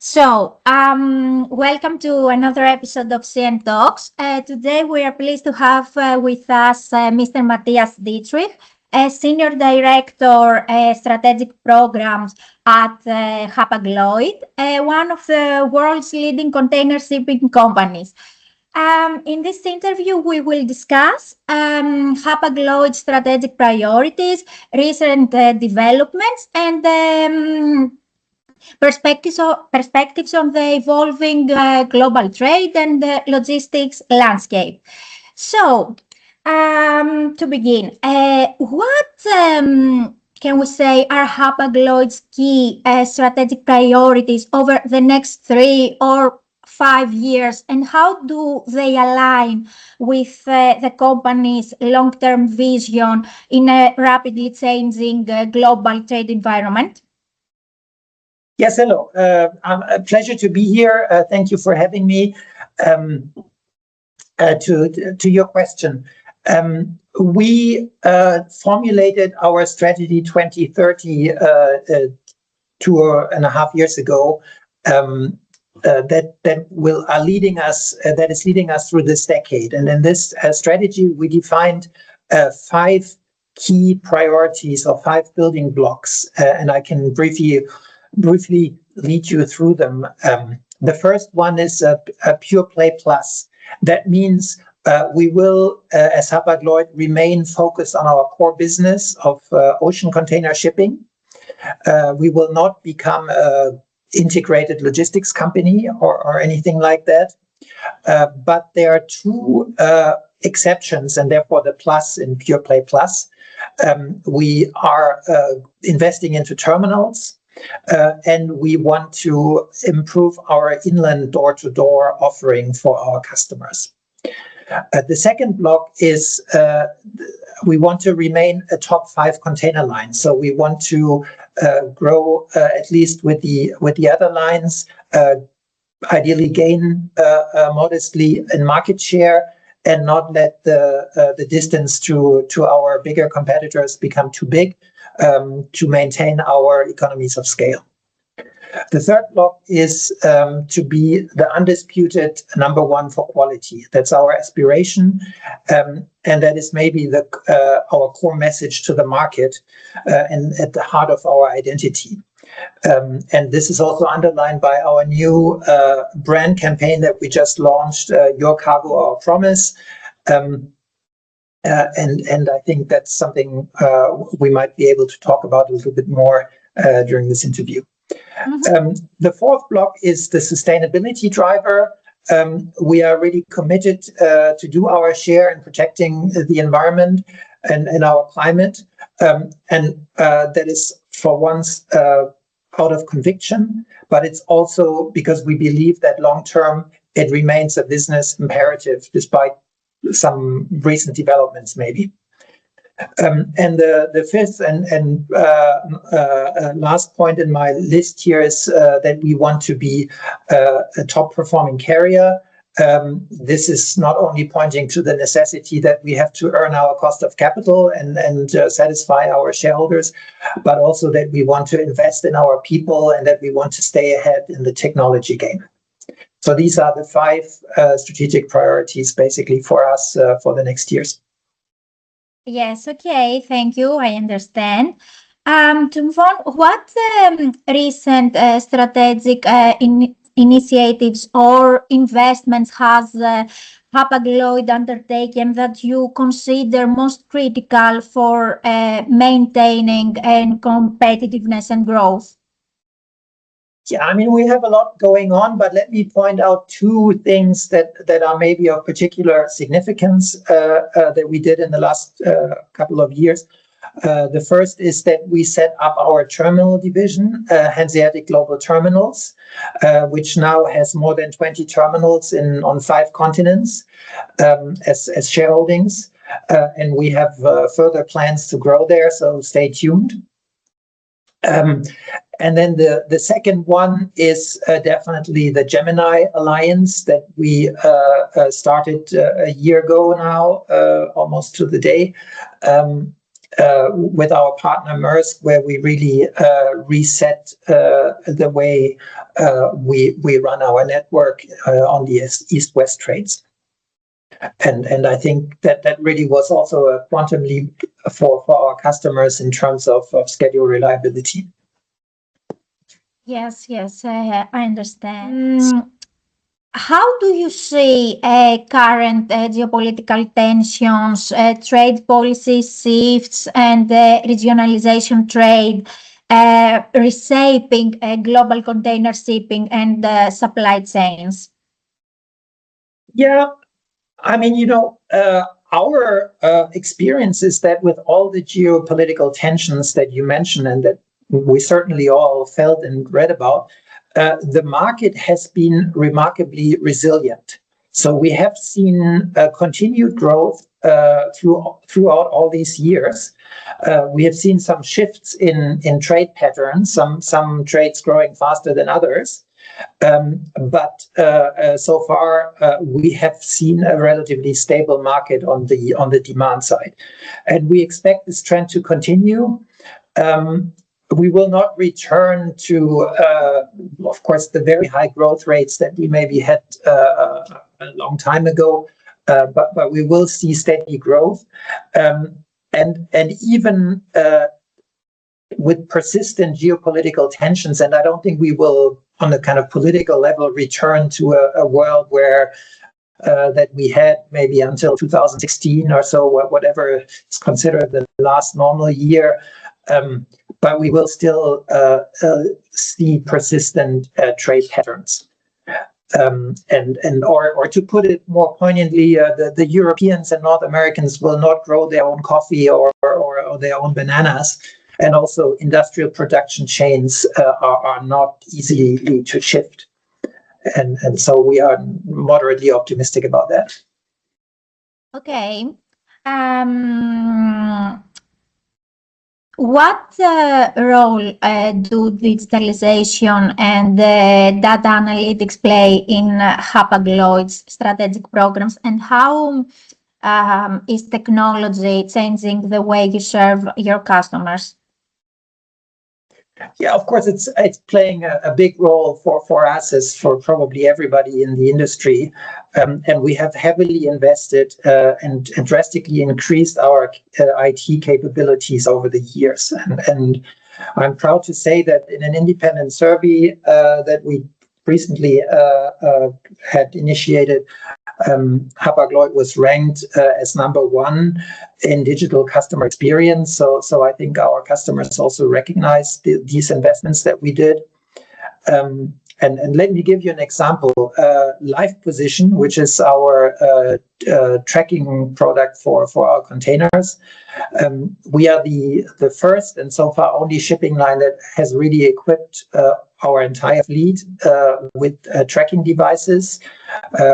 Welcome to another episode of CN Talks. Today, we are pleased to have with us Mr. Matthias Dietrich, a Senior Director, Strategic Programs at Hapag-Lloyd, one of the world's leading container shipping companies. In this interview, we will discuss Hapag-Lloyd's strategic priorities, recent developments, and perspectives on the evolving global trade and logistics landscape. To begin, what can we say are Hapag-Lloyd's key strategic priorities over the next 3 or 5 years, and how do they align with the company's long-term vision in a rapidly changing global trade environment? Yes, hello. A pleasure to be here. Thank you for having me. To your question, we formulated our strategy 2030 2.5 years ago. That is leading us through this decade. And in this strategy, we defined 5 key priorities or 5 building blocks, and I can briefly lead you through them. The first one is a pure play plus. That means we will, as Hapag-Lloyd, remain focused on our core business of ocean container shipping. We will not become an integrated logistics company or anything like that. But there are 2 exceptions, and therefore the plus in pure play plus. We are investing into terminals. And we want to improve our inland door-to-door offering for our customers. The second block is we want to remain a top 5 container line. So we want to grow at least with the other lines, ideally gain modestly in market share, and not let the distance to our bigger competitors become too big, to maintain our economies of scale. The third block is to be the undisputed number 1 for quality. That's our aspiration, and that is maybe our core message to the market, and at the heart of our identity. And this is also underlined by our new brand campaign that we just launched, Your Cargo, Our Promise. And I think that's something we might be able to talk about a little bit more during this interview. Mm-hmm. The fourth block is the sustainability driver. We are really committed to do our share in protecting the environment and our climate. And that is for once out of conviction, but it's also because we believe that long term it remains a business imperative despite some recent developments maybe. And the fifth and last point in my list here is that we want to be a top performing carrier. This is not only pointing to the necessity that we have to earn our cost of capital and satisfy our shareholders, but also that we want to invest in our people and that we want to stay ahead in the technology game. So these are the 5 strategic priorities basically for us for the next years. Yes, okay, thank you. I understand. To move on, what recent strategic initiatives or investments has Hapag-Lloyd undertaken that you consider most critical for maintaining and competitiveness and growth? Yeah, I mean, we have a lot going on, but let me point out 2 things that are maybe of particular significance that we did in the last couple of years. The first is that we set up our terminal division, Hanseatic Global Terminals, which now has more than 20 terminals on 5 continents as shareholdings. And we have further plans to grow there, so stay tuned. And then the second one is definitely the Gemini Alliance that we started a year ago now, almost to the day. with our partner Maersk, where we really reset the way we run our network on the east-west trades. And I think that really was also a quantum leap for our customers in terms of schedule reliability. Yes, I understand. How do you see current geopolitical tensions, trade policy shifts, and regionalization trade reshaping global container shipping and supply chains? Yeah, I mean, our experience is that with all the geopolitical tensions that you mentioned and that we certainly all felt and read about, the market has been remarkably resilient. So we have seen continued growth throughout all these years. We have seen some shifts in trade patterns, some trades growing faster than others. But so far, we have seen a relatively stable market on the demand side, and we expect this trend to continue. We will not return to, of course, the very high growth rates that we maybe had a long time ago, but we will see steady growth, and even with persistent geopolitical tensions, and I don't think we will, on a kind of political level, return to a world where that we had maybe until 2016 or so, whatever is considered the last normal year. But we will still see persistent trade patterns. Or to put it more poignantly, the Europeans and North Americans will not grow their own coffee or their own bananas. And also industrial production chains are not easy to shift. And so we are moderately optimistic about that. Okay. What role do digitalization and data analytics play in Hapag-Lloyd's strategic programs, and how is technology changing the way you serve your customers? Yeah, of course, it's playing a big role for us as for probably everybody in the industry. And we have heavily invested and drastically increased our IT capabilities over the years. And I'm proud to say that in an independent survey that we recently had initiated, Hapag-Lloyd was ranked as number one in digital customer experience. So I think our customers also recognize these investments that we did. And let me give you an example. Live Position, which is our tracking product for our containers. We are the first and so far only shipping line that has really equipped our entire fleet with tracking devices,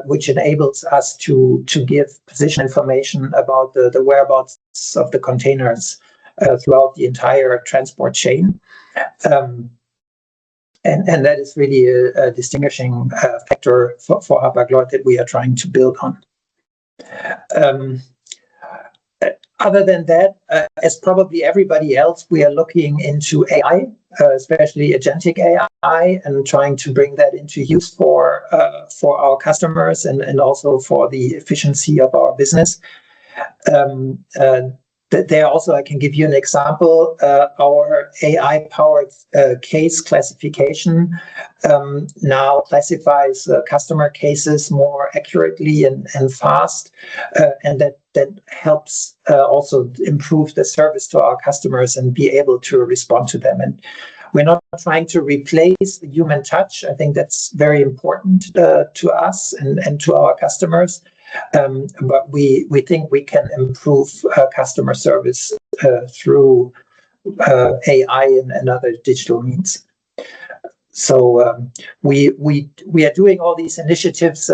which enables us to give position information about the whereabouts of the containers throughout the entire transport chain. And that is really a distinguishing factor for Hapag-Lloyd that we are trying to build on. Other than that, as probably everybody else, we are looking into AI, especially agentic AI, and trying to bring that into use for our customers and also for the efficiency of our business. There also, I can give you an example. Our AI-powered case classification now classifies customer cases more accurately and fast, and that helps also improve the service to our customers and be able to respond to them. And we're not trying to replace the human touch. I think that's very important to us and to our customers. But we think we can improve customer service through AI and other digital means. So we are doing all these initiatives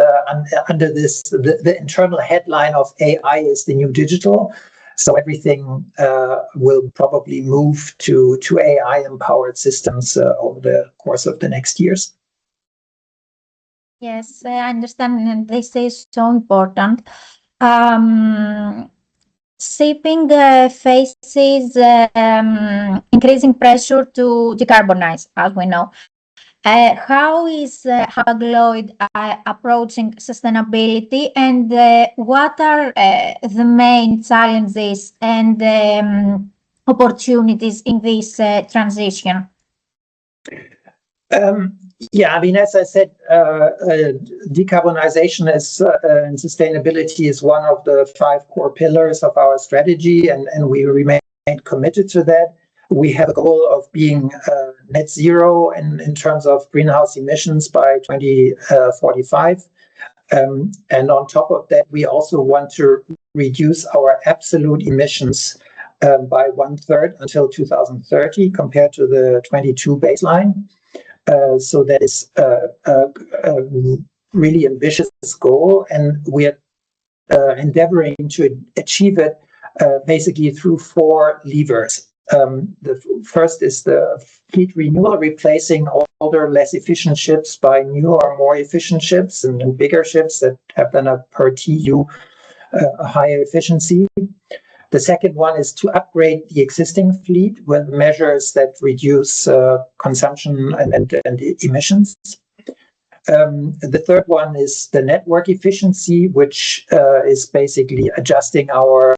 under the internal headline of AI is the new digital. So everything will probably move to AI-empowered systems over the course of the next years. Yes, I understand, and this is so important. shipping faces increasing pressure to decarbonize, as we know. How is Hapag-Lloyd approaching sustainability, and what are the main challenges and opportunities in this transition? Yeah, I mean, as I said, decarbonization and sustainability is one of the 5 core pillars of our strategy, and we remain committed to that. We have a goal of being net zero in terms of greenhouse emissions by 2045. And on top of that, we also want to reduce our absolute emissions by 1/3 until 2030 compared to the 22 baseline. So that is a really ambitious goal, and we're endeavoring to achieve it basically through 4 levers. The first is the fleet renewal, replacing older, less efficient ships by newer, more efficient ships and bigger ships that have then a per TEU higher efficiency. The second one is to upgrade the existing fleet with measures that reduce consumption and emissions. The third one is the network efficiency, which is basically adjusting our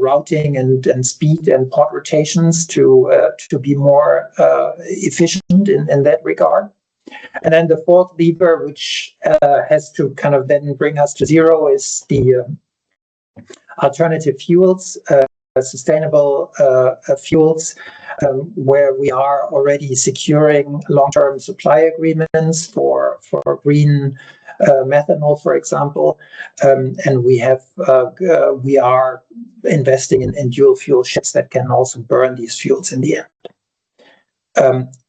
routing and speed and port rotations to be more efficient in that regard. And then the fourth lever, which has to kind of then bring us to zero, is the alternative fuels, sustainable fuels, where we are already securing long-term supply agreements for green methanol, for example, and we are investing in dual fuel ships that can also burn these fuels in the end.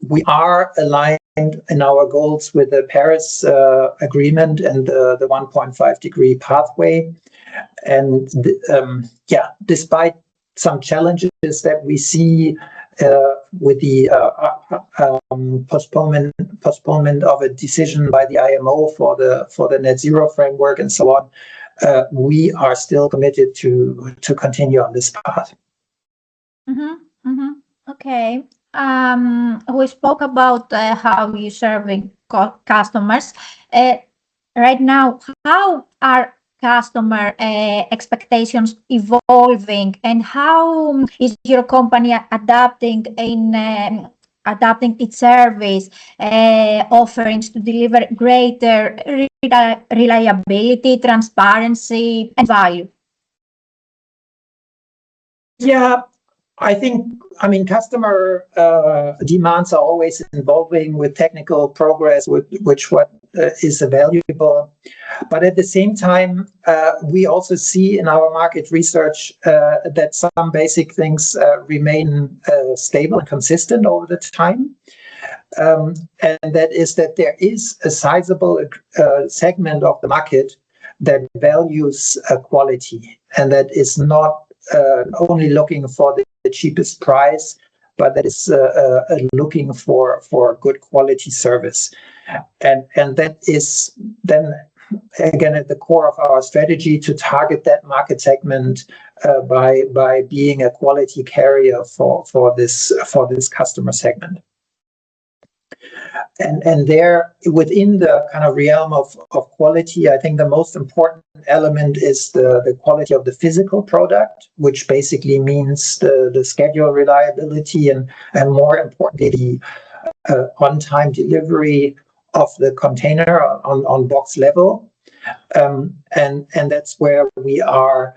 We are aligned in our goals with the Paris Agreement and the 1.5-degree pathway. And despite some challenges that we see with the postponement of a decision by the IMO for the net zero framework and so on, we are still committed to continue on this path. Okay. We spoke about how you're serving customers. Right now, how are customer expectations evolving, and how is your company adapting its service offerings to deliver greater reliability, transparency, and value? Yeah, I mean, customer demands are always evolving with technical progress, which is valuable. But at the same time, we also see in our market research that some basic things remain stable and consistent over the time. And that is that there is a sizable segment of the market that values quality, and that is not only looking for the cheapest price, but that is looking for good quality service. And that is then again at the core of our strategy to target that market segment by being a quality carrier for this customer segment. And there, within the kind of realm of quality, I think the most important element is the quality of the physical product, which basically means the schedule reliability and more importantly, the on-time delivery of the container on box level. And that's where we are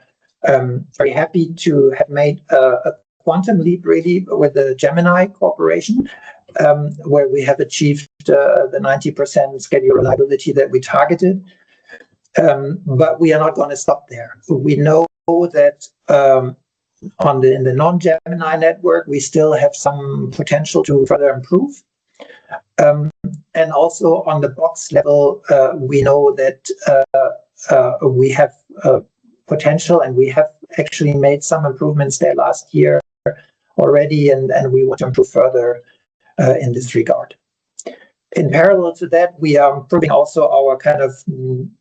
very happy to have made a quantum leap really with the Gemini Corporation, where we have achieved the 90% schedule reliability that we targeted. But we are not going to stop there. We know that in the non-Gemini network, we still have some potential to further improve. And also on the box level, we know that we have potential, and we have actually made some improvements there last year already, and we want to improve further in this regard. In parallel to that, we are improving also our kind of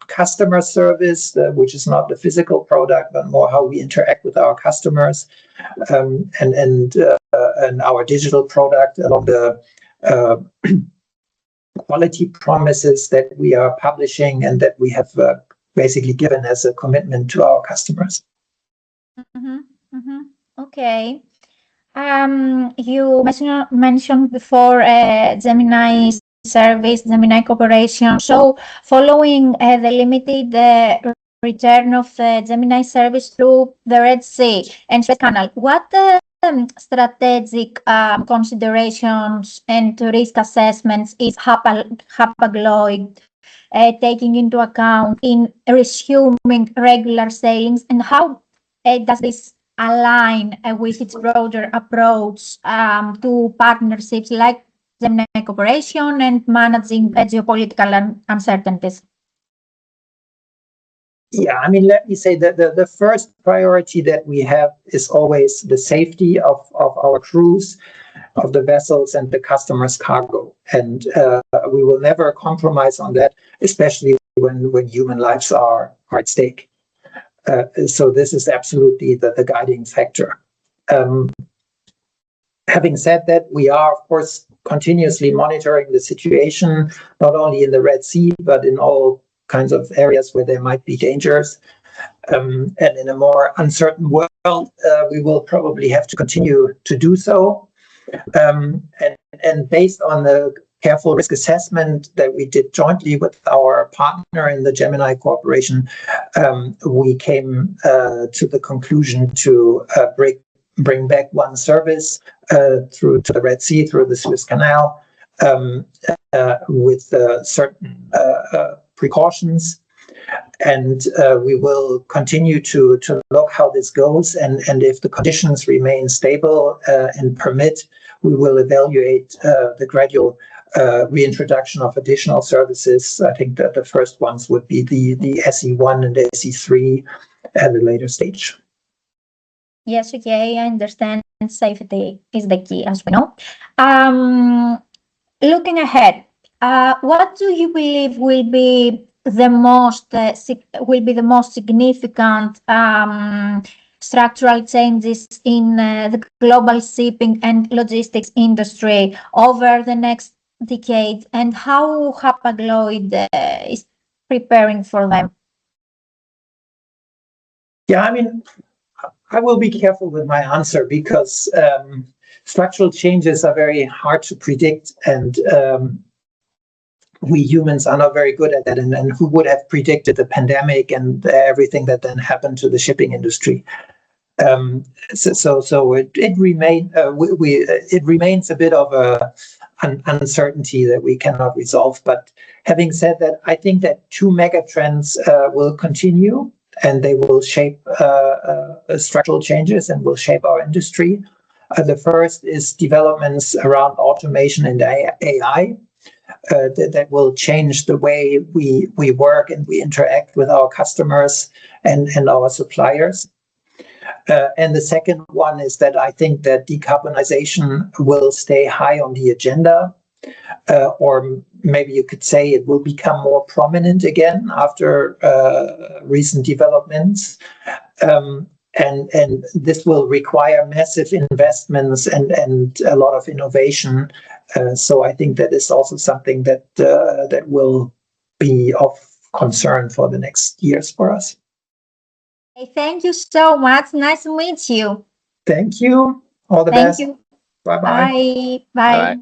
customer service, which is not the physical product, but more how we interact with our customers, and our digital product along the quality promises that we are publishing and that we have basically given as a commitment to our customers. Okay. You mentioned before Gemini service, Gemini cooperation. So following the limited return of Gemini service through the Red Sea and Suez Canal, what strategic considerations and risk assessments is Hapag-Lloyd taking into account in resuming regular sailings, and how does this align with its broader approach to partnerships like Gemini cooperation and managing geopolitical uncertainties? Yeah, I mean, let me say that the first priority that we have is always the safety of our crews, of the vessels and the customer's cargo. And we will never compromise on that, especially when human lives are at stake. So this is absolutely the guiding factor. Having said that, we are, of course, continuously monitoring the situation, not only in the Red Sea, but in all kinds of areas where there might be dangers. And in a more uncertain world, we will probably have to continue to do so. And based on the careful risk assessment that we did jointly with our partner in the Gemini Cooperation, we came to the conclusion to bring back one service through to the Red Sea, through the Suez Canal, with certain precautions. And we will continue to look how this goes, and if the conditions remain stable and permit, we will evaluate the gradual reintroduction of additional services. I think that the first ones would be the SE1 and the SE3 at a later stage. Yes, okay, I understand. Safety is the key, as we know. Looking ahead, what do you believe will be the most significant structural changes in the global shipping and logistics industry over the next decade, and how Hapag-Lloyd is preparing for them? Yeah, I mean, I will be careful with my answer because structural changes are very hard to predict, and we humans are not very good at that. And who would have predicted the pandemic and everything that then happened to the shipping industry? So it remains a bit of an uncertainty that we cannot resolve. But having said that, I think that two mega trends will continue, and they will shape structural changes and will shape our industry. The first is developments around automation and AI that will change the way we work and we interact with our customers and our suppliers. And the second one is that I think that decarbonization will stay high on the agenda, or maybe you could say it will become more prominent again after recent developments. And this will require massive investments and a lot of innovation. So I think that is also something that will be of concern for the next years for us. Thank you so much. Nice to meet you. Thank you. All the best. Thank you. Bye-bye. Bye. Bye. Bye.